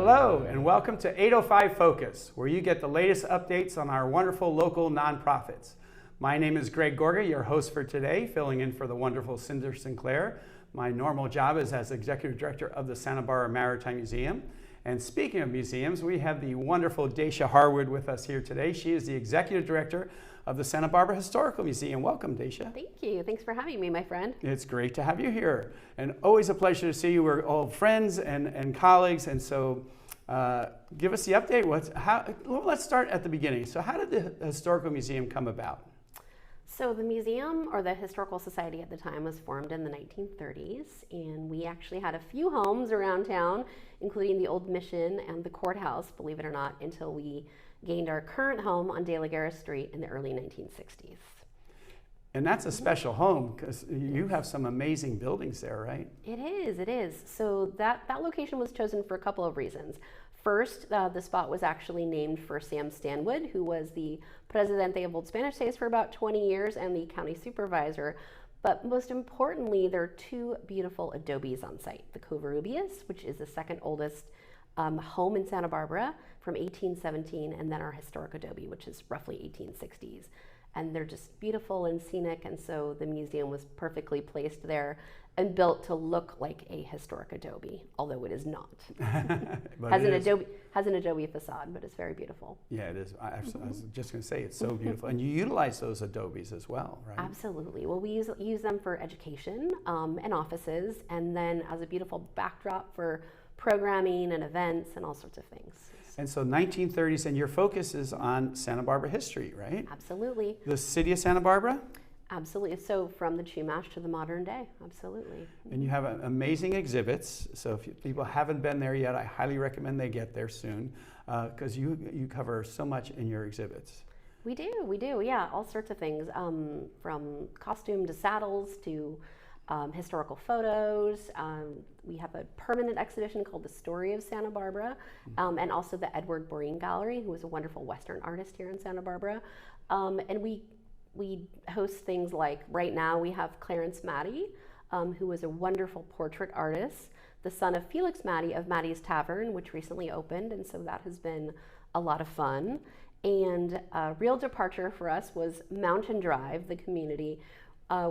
Hello, and welcome to 805 Focus, where you get the latest updates on our wonderful local nonprofits. My name is Greg Gorga, your host for today, filling in for the wonderful Cinder Sinclair. My normal job is as Executive Director of the Santa Barbara Maritime Museum. And speaking of museums, we have the wonderful Dacia Harwood with us here today. She is the Executive Director of the Santa Barbara Historical Museum. Welcome, Dacia. Thank you. Thanks for having me, my friend. It's great to have you here. And always a pleasure to see you. We're all friends and colleagues. And so give us the update. Let's start at the beginning. So how did the Historical Museum come about? So the museum, or the Historical Society at the time, was formed in the 1930s, and we actually had a few homes around town, including the Old Mission and the courthouse, believe it or not, until we gained our current home on De La Guerra Street in the early 1960s. And that's a special home because you have some amazing buildings there, right? It is. So that location was chosen for a couple of reasons. First, the spot was actually named for Sam Stanwood, who was the Presidente of Old Spanish Days for about 20 years and the county supervisor. But most importantly, there are two beautiful adobes on site. The Covarrubias, which is the second oldest home in Santa Barbara from 1817, and then our historic adobe, which is roughly 1860s. And they're just beautiful and scenic, and so the museum was perfectly placed there and built to look like a historic adobe, although it is not. Has an adobe facade, but it's very beautiful. Yeah, it is. I was just going to say, it's so beautiful. And you utilize those adobes as well, right? Absolutely. Well, we use them for education and offices, and then as a beautiful backdrop for programming and events and all sorts of things. And so 1930s, and your focus is on Santa Barbara history, right? Absolutely. The city of Santa Barbara? Absolutely. So from the Chumash to the modern day, absolutely. And you have amazing exhibits. So if people haven't been there yet, I highly recommend they get there soon because you cover so much in your exhibits. We do, yeah, all sorts of things, from costume to saddles to historical photos. We have a permanent exhibition called The Story of Santa Barbara, and also the Edward Boreen Gallery, who is a wonderful Western artist here in Santa Barbara. And we host things like, right now we have Clarence Mattey, who is a wonderful portrait artist, the son of Felix Mattey of Mattey's Tavern, which recently opened, and so that has been a lot of fun. And a real departure for us was Mountain Drive, the community,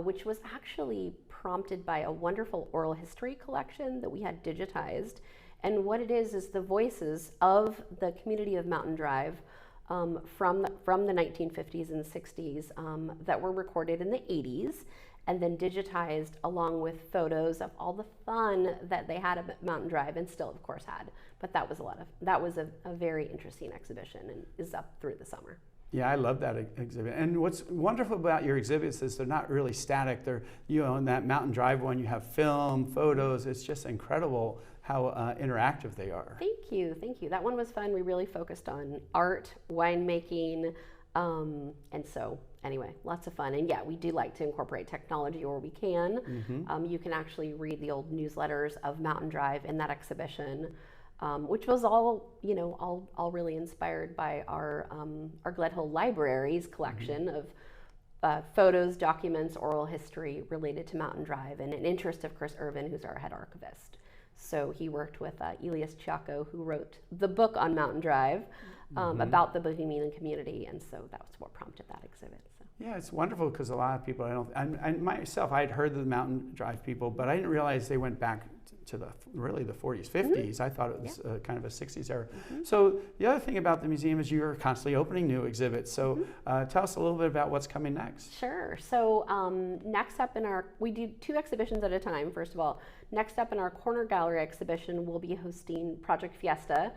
which was actually prompted by a wonderful oral history collection that we had digitized. And what it is the voices of the community of Mountain Drive from the 1950s and 60s that were recorded in the 80s and then digitized along with photos of all the fun that they had at Mountain Drive and still of course had. But that was a very interesting exhibition and is up through the summer. Yeah, I love that exhibit. And what's wonderful about your exhibits is they're not really static. They're, in that Mountain Drive one, you have film, photos. It's just incredible how interactive they are. Thank you. That one was fun. We really focused on art, winemaking, and so anyway, lots of fun. And yeah, we do like to incorporate technology where we can. You can actually read the old newsletters of Mountain Drive in that exhibition. Which was all really inspired by our Gledhill Library's collection of photos, documents, oral history related to Mountain Drive, and an interest of Chris Irvin, who's our head archivist. So he worked with Elias Chiaco, who wrote the book on Mountain Drive about the Bohemian community, and so that was what prompted that exhibit. So. Yeah, it's wonderful because a lot of people, I myself, I'd heard of the Mountain Drive people, but I didn't realize they went back to the 40s, 50s. I thought it was kind of a 60s era. So the other thing about the museum is you're constantly opening new exhibits. So tell us a little bit about what's coming next. Sure. So next up we do two exhibitions at a time, first of all. Next up in our Corner Gallery exhibition, we'll be hosting Project Fiesta.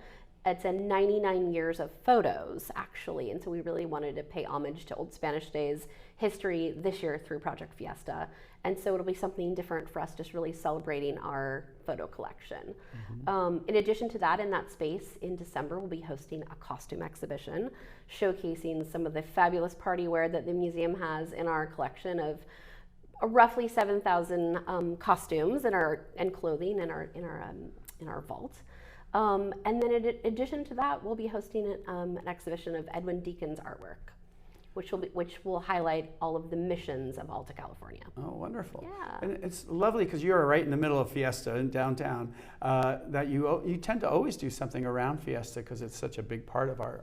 It's a 99 years of photos, actually, and so we really wanted to pay homage to Old Spanish Days history this year through Project Fiesta. And so it'll be something different for us, just really celebrating our photo collection. In addition to that, in that space, in December, we'll be hosting a costume exhibition, showcasing some of the fabulous party wear that the museum has in our collection of roughly 7,000 costumes and clothing in our vault. And then in addition to that, we'll be hosting an exhibition of Edwin Deacon's artwork. which will highlight all of the missions of Alta California. Oh, wonderful. Yeah. And it's lovely because you're right in the middle of Fiesta in downtown, that you tend to always do something around Fiesta because it's such a big part of our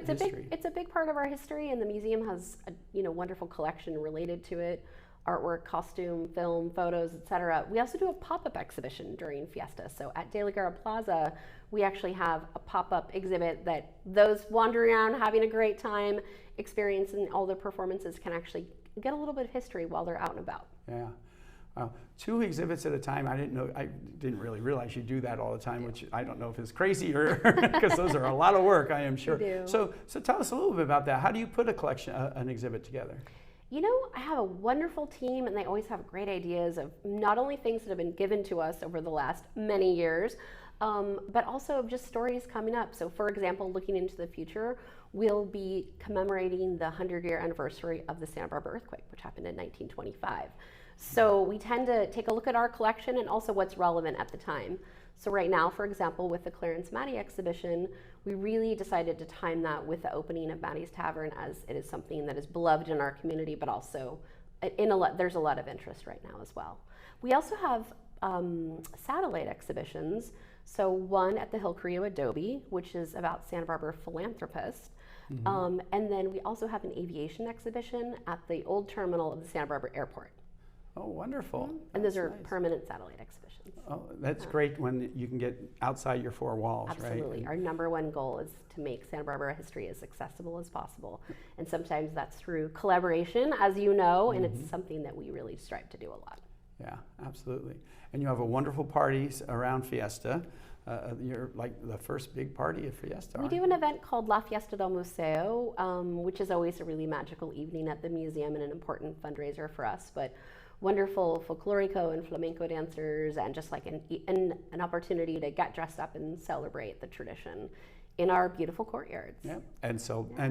history. It's a big part of our history, and the museum has a wonderful collection related to it. Artwork, costume, film, photos, etc. We also do a pop-up exhibition during Fiesta. So at De La Guerra Plaza, we actually have a pop-up exhibit that those wandering around having a great time, experiencing all the performances can actually get a little bit of history while they're out and about. Yeah. Wow. 2 exhibits at a time. I didn't really realize you do that all the time, which I don't know if it's crazy or because those are a lot of work, I am sure. We do. So tell us a little bit about that. How do you put a collection, an exhibit together? I have a wonderful team, and they always have great ideas of not only things that have been given to us over the last many years, but also of just stories coming up. So for example, looking into the future, we'll be commemorating the 100-year anniversary of the Santa Barbara earthquake, which happened in 1925. So we tend to take a look at our collection and also what's relevant at the time. So right now, for example, with the Clarence Mattey exhibition, we really decided to time that with the opening of Mattey's Tavern, as it is something that is beloved in our community, but also there's a lot of interest right now as well. We also have satellite exhibitions. So one at the Hill Creo Adobe, which is about Santa Barbara philanthropists. Mm-hmm. And then we also have an aviation exhibition at the old terminal of the Santa Barbara Airport. Oh, wonderful. Mm-hmm. And those are nice. Permanent satellite exhibitions. Oh, that's great when you can get outside your 4 walls, Absolutely. Right? Our number one goal is to make Santa Barbara history as accessible as possible. And sometimes that's through collaboration, as you know, and it's something that we really strive to do a lot. Yeah, absolutely. And you have a wonderful parties around Fiesta. You're like the first big party at Fiesta. We do an event called La Fiesta del Museo, which is always a really magical evening at the museum and an important fundraiser for us. But wonderful folklorico and flamenco dancers, and just like an opportunity to get dressed up and celebrate the tradition in our beautiful courtyards. Yeah, and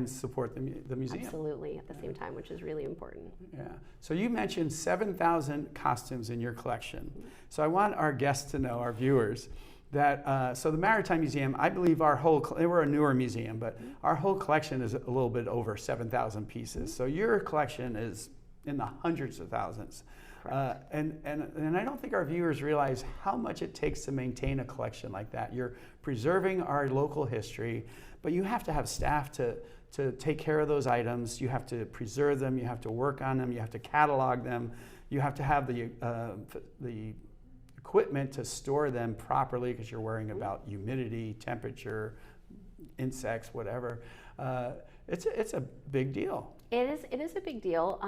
support the museum. Absolutely, at the same time, which is really important. Yeah. So you mentioned 7,000 costumes in your collection. So I want our guests to know, our viewers, that so the Maritime Museum, I believe we're a newer museum, but our whole collection is a little bit over 7,000 pieces. So your collection is in the hundreds of thousands. And I don't think our viewers realize how much it takes to maintain a collection like that. You're preserving our local history, but you have to have staff to take care of those items. You have to preserve them, you have to work on them, you have to catalog them, you have to have the equipment to store them properly because you're worrying about humidity, temperature, insects, whatever. It's a big deal. It is a big deal.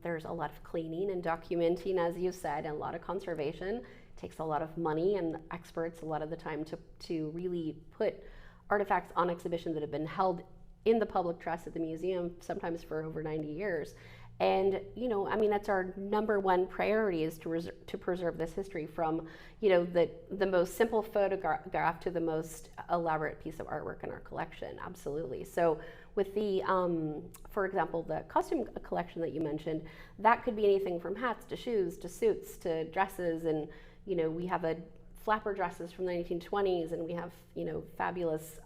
There's a lot of cleaning and documenting, as you said, and a lot of conservation. It takes a lot of money and experts a lot of the time to really put artifacts on exhibition that have been held in the public trust at the museum, sometimes for over 90 years. And, that's our number one priority, is to preserve this history from, the most simple photograph to the most elaborate piece of artwork in our collection. Absolutely. So with the, for example, the costume collection that you mentioned, that could be anything from hats to shoes to suits to dresses. And, we have flapper dresses from the 1920s, and we have, fabulous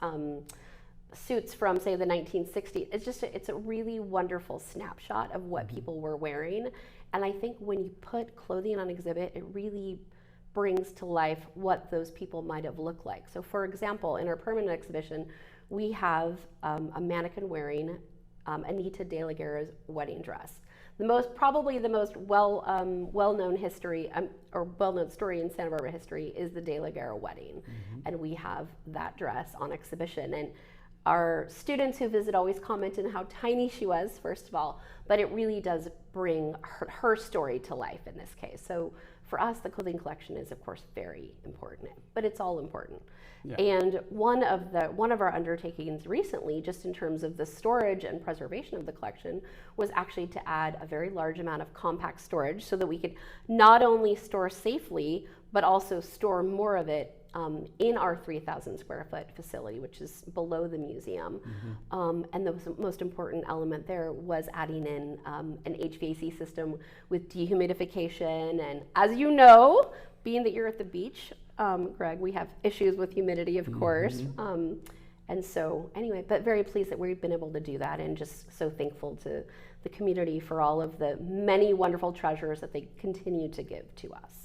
suits from, say, the 1960s. It's a really wonderful snapshot of what people were wearing. And I think when you put clothing on exhibit, it really brings to life what those people might have looked like. So for example, in our permanent exhibition, we have a mannequin wearing Anita de la Guerra's wedding dress. Probably the most well-known history or well-known story in Santa Barbara history is the de la Guerra wedding. And we have that dress on exhibition. And our students who visit always comment on how tiny she was, first of all, but it really does bring her story to life in this case. So for us, the clothing collection is, of course, very important, but it's all important. Yeah. And one of our undertakings recently, just in terms of the storage and preservation of the collection, was actually to add a very large amount of compact storage so that we could not only store safely, but also store more of it in our 3,000 square foot facility, which is below the museum. And the most important element there was adding in an HVAC system with dehumidification. And as you know, being that you're at the beach, Greg, we have issues with humidity, of course. And so anyway, but very pleased that we've been able to do that, and just so thankful to the community for all of the many wonderful treasures that they continue to give to us.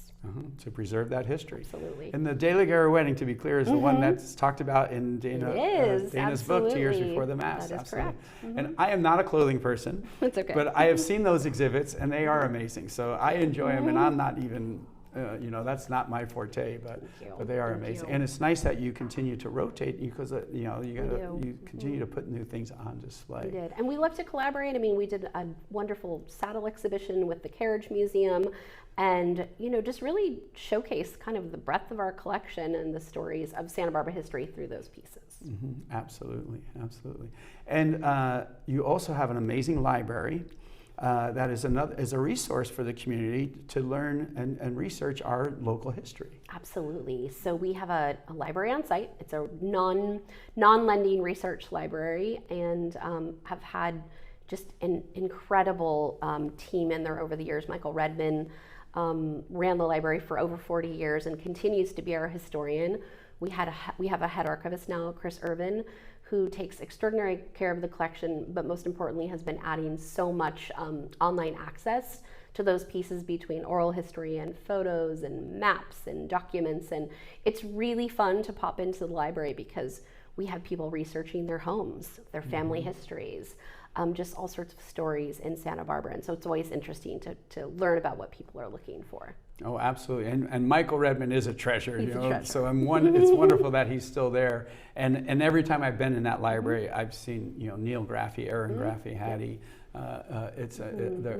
To preserve that history. Absolutely. And the De La Guerra wedding, to be clear, is the one that's talked about in Dana's book, 2 Years Before the Mass. That is Absolutely. correct. And I am not a clothing person. It's okay. But I have seen those exhibits, and they are amazing. So I enjoy them, and I'm not even, that's not my forte, but they are amazing. And it's nice that you continue to rotate, because you continue to put new things on display. We did, and we love to collaborate. I mean, we did a wonderful saddle exhibition with the Carriage Museum, and just really showcase kind of the breadth of our collection and the stories of Santa Barbara history through those pieces. Absolutely, absolutely. And you also have an amazing library. That is a resource for the community to learn and research our local history. Absolutely. So we have a library on site. It's a non-lending research library, and have had just an incredible team in there over the years. Michael Redman ran the library for over 40 years and continues to be our historian. We have a head archivist now, Chris Irvin, who takes extraordinary care of the collection, but most importantly has been adding so much online access to those pieces between oral history and photos and maps and documents. And it's really fun to pop into the library because we have people researching their homes, their family histories, just all sorts of stories in Santa Barbara. And so it's always interesting to learn about what people are looking for. Oh, absolutely. And Michael Redman is a treasure. He's a treasure. So it's wonderful that he's still there. And every time I've been in that library, I've seen Neil Graffey, Aaron Graffey, Hattie. We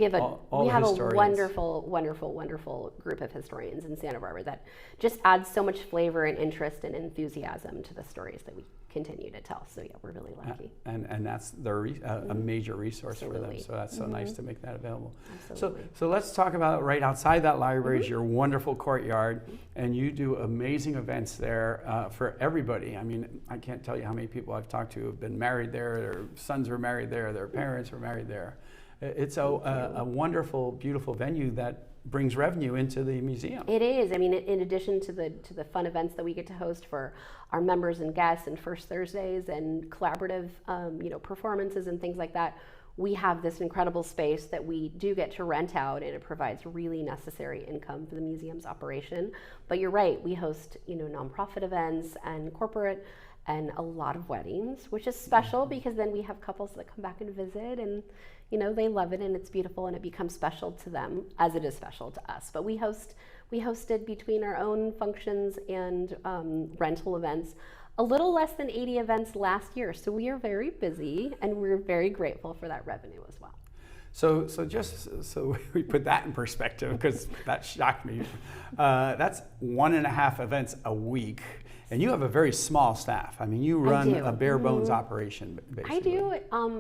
have a wonderful group of historians in Santa Barbara that just adds so much flavor and interest and enthusiasm to the stories that we continue to tell. So yeah, we're really lucky. And that's a major resource for them. So that's so nice to make that available. Absolutely. So let's talk about right outside that library is your wonderful courtyard, and you do amazing events there for everybody. I mean, I can't tell you how many people I've talked to who have been married there, their sons were married there, their parents were married there. It's a wonderful, beautiful venue that brings revenue into the museum. It is. I mean, in addition to the fun events that we get to host for our members and guests, and First Thursdays and collaborative performances and things like that, we have this incredible space that we do get to rent out, and it provides really necessary income for the museum's operation. But you're right, we host nonprofit events and corporate and a lot of weddings, which is special because then we have couples that come back and visit, and they love it, and it's beautiful, and it becomes special to them as it is special to us. But we hosted between our own functions and rental events a little less than 80 events last year. So we are very busy, and we're very grateful for that revenue as well. So just so we put that in perspective, because that shocked me, that's 1.5 events a week. And you have a very small staff. I mean, you run a bare bones operation, basically. I do,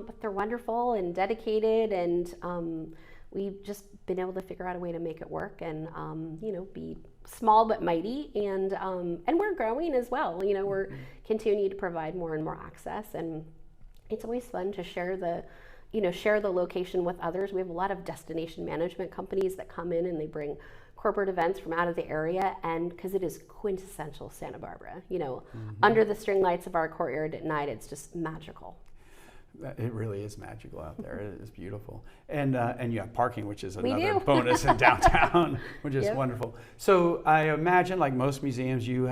but they're wonderful and dedicated, and we've just been able to figure out a way to make it work, and be small but mighty, and we're growing as well. We're continuing to provide more and more access, and it's always fun to share the location with others. We have a lot of destination management companies that come in and they bring corporate events from out of the area, and because it is quintessential Santa Barbara, under the string lights of our courtyard at night, it's just magical. It really is magical out there. It is beautiful, and you have parking, which is another bonus in downtown, which is wonderful. So I imagine, like most museums, you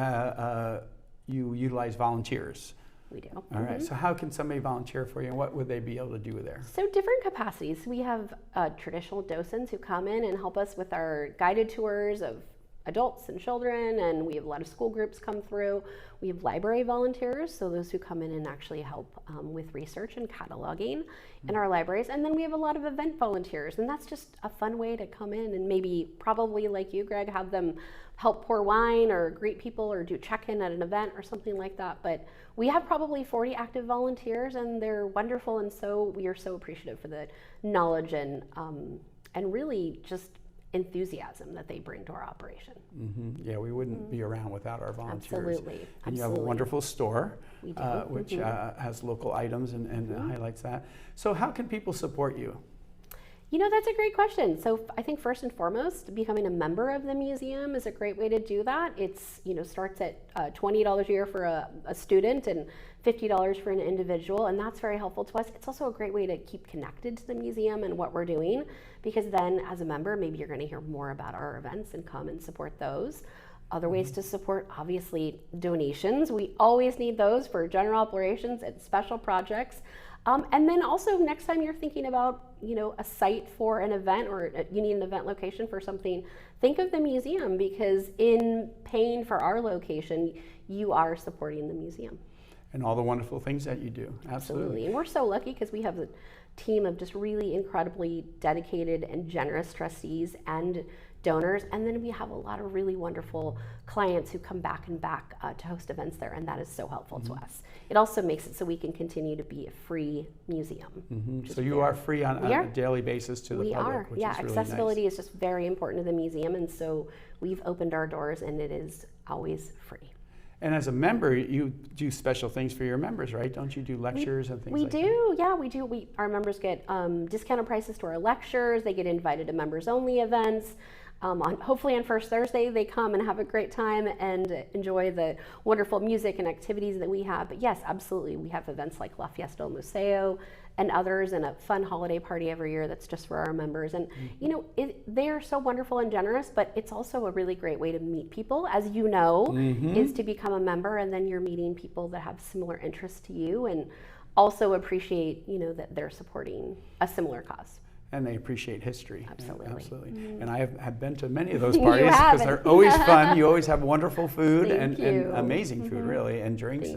utilize volunteers. We do. All right. So how can somebody volunteer for you, and what would they be able to do there? So different capacities. We have traditional docents who come in and help us with our guided tours of adults and children, and we have a lot of school groups come through. We have library volunteers, so those who come in and actually help with research and cataloging in our libraries. And then we have a lot of event volunteers, and that's just a fun way to come in and maybe, probably like you, Greg, have them help pour wine or greet people or do check-in at an event or something like that. But we have probably 40 active volunteers, and they're wonderful, and so we are so appreciative for the knowledge and really just enthusiasm that they bring to our operation. Yeah, we wouldn't be around without our volunteers. Absolutely. And you have a wonderful store, we do. Which has local items and highlights that. So how can people support you? That's a great question. So I think first and foremost, becoming a member of the museum is a great way to do that. It's, starts at $20 a year for a student and $50 for an individual, and that's very helpful to us. It's also a great way to keep connected to the museum and what we're doing, because then as a member, maybe you're going to hear more about our events and come and support those. Other ways to support, obviously, donations. We always need those for general operations and special projects. And then also next time you're thinking about, a site for an event, or you need an event location for something, think of the museum, because in paying for our location, you are supporting the museum. And all the wonderful things that you do. Absolutely. And we're so lucky because we have a team of just really incredibly dedicated and generous trustees and donors, and then we have a lot of really wonderful clients who come back and back to host events there, and that is so helpful to us. It also makes it so we can continue to be a free museum. So you are free on a daily basis to the public, which is really accessibility nice. is just very important to the museum, and so we've opened our doors, and it is always free. And as a member, you do special things for your members, right? Don't you do lectures and things like that? We do, yeah, we do. Our members get discounted prices to our lectures. They get invited to members-only events. Hopefully on First Thursday, they come and have a great time and enjoy the wonderful music and activities that we have. But yes, absolutely, we have events like La Fiesta del Museo and others, and a fun holiday party every year that's just for our members. And they are so wonderful and generous, but it's also a really great way to meet people, as you know, is to become a member, and then you're meeting people that have similar interests to you, and also appreciate that they're supporting a similar cause. And they appreciate history. Absolutely. Yeah, absolutely. And I have been to many of those parties because they're always fun. You always have wonderful food and amazing food, really, and drinks.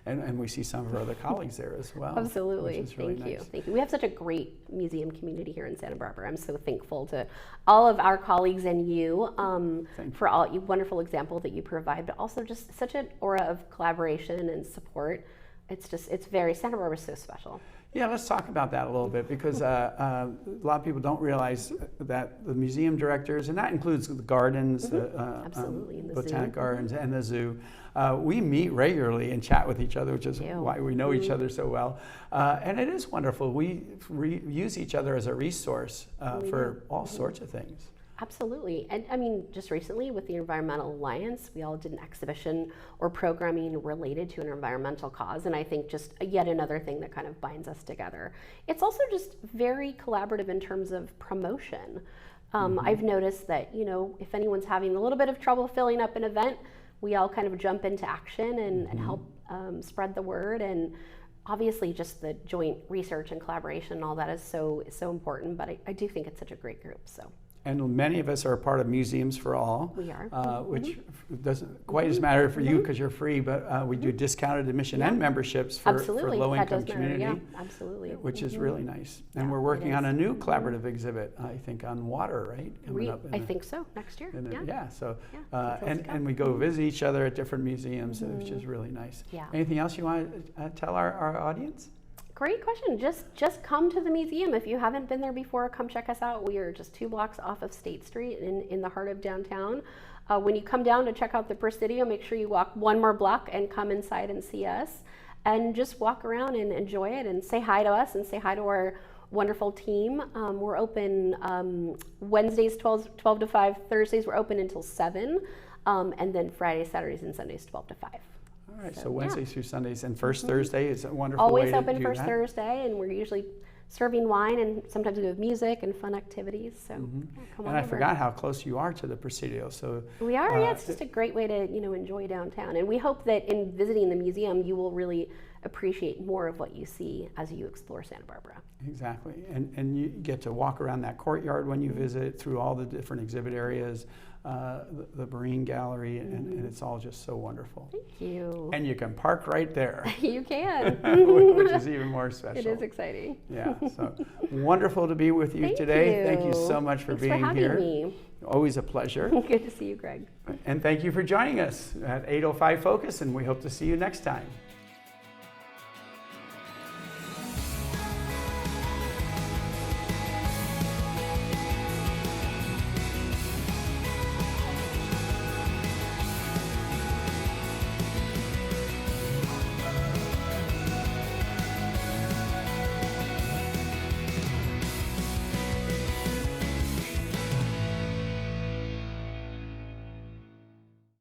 And we see some of our other colleagues there as well. Absolutely. Which is really Thank you. nice. Thank you. We have such a great museum community here in Santa Barbara. I'm so thankful to all of our colleagues and you for all you wonderful example that you provide, but also just such an aura of collaboration and support. It's very, Santa Barbara is so special. Yeah, let's talk about that a little bit, because a lot of people don't realize that the museum directors, and that includes the gardens, Absolutely, and the botanic zoo. gardens, and the zoo, we meet regularly and chat with each other, which is why we know each other so well. And it is wonderful. We use each other as a resource for all sorts of things. Absolutely. And I mean, just recently with the Environmental Alliance, we all did an exhibition or programming related to an environmental cause. And I think just yet another thing that kind of binds us together. It's also just very collaborative in terms of promotion. I've noticed that, if anyone's having a little bit of trouble filling up an event, we all kind of jump into action and help spread the word. And obviously just the joint research and collaboration and all that is so important. But I do think it's such a great group. So. And many of us are a part of Museums for All. We are. Which doesn't quite as matter for you because you're free, but we do discounted admission and memberships for low-income community. Yeah, absolutely. Which is really nice. And we're working on a new collaborative exhibit, I think, on water, right? I think so, next year. And we go visit each other at different museums, which is really nice. Yeah. Anything else you want to tell our audience? Great question. Just come to the museum. If you haven't been there before, come check us out. We are just 2 blocks off of State Street in the heart of downtown. When you come down to check out the Presidio, make sure you walk 1 more block and come inside and see us. And just walk around and enjoy it and say hi to us and say hi to our wonderful team. We're open Wednesdays 12 to 5, Thursdays we're open until 7, and then Fridays, Saturdays, and Sundays 12 to 5. All right, so Wednesdays through Sundays, and First Thursday is a wonderful Always way to open do first that. Thursday, and we're usually serving wine, and sometimes we have music and fun activities. So come on And I over. forgot how close you are to the Presidio. So We are, it's just a great way to enjoy downtown, and we hope that in visiting the museum, you will really appreciate more of what you see as you explore Santa Barbara. Exactly, and you get to walk around that courtyard when you visit, through all the different exhibit areas, the Marine Gallery, and it's all just so wonderful. Thank you. And you can park right there. You can. Which is even more special. It is exciting. Yeah, so wonderful to be with you today. Thank you so much for being here. Thanks for having me. Always a pleasure. Good to see you, Greg. And thank you for joining us at 805 Focus, and we hope to see you next time.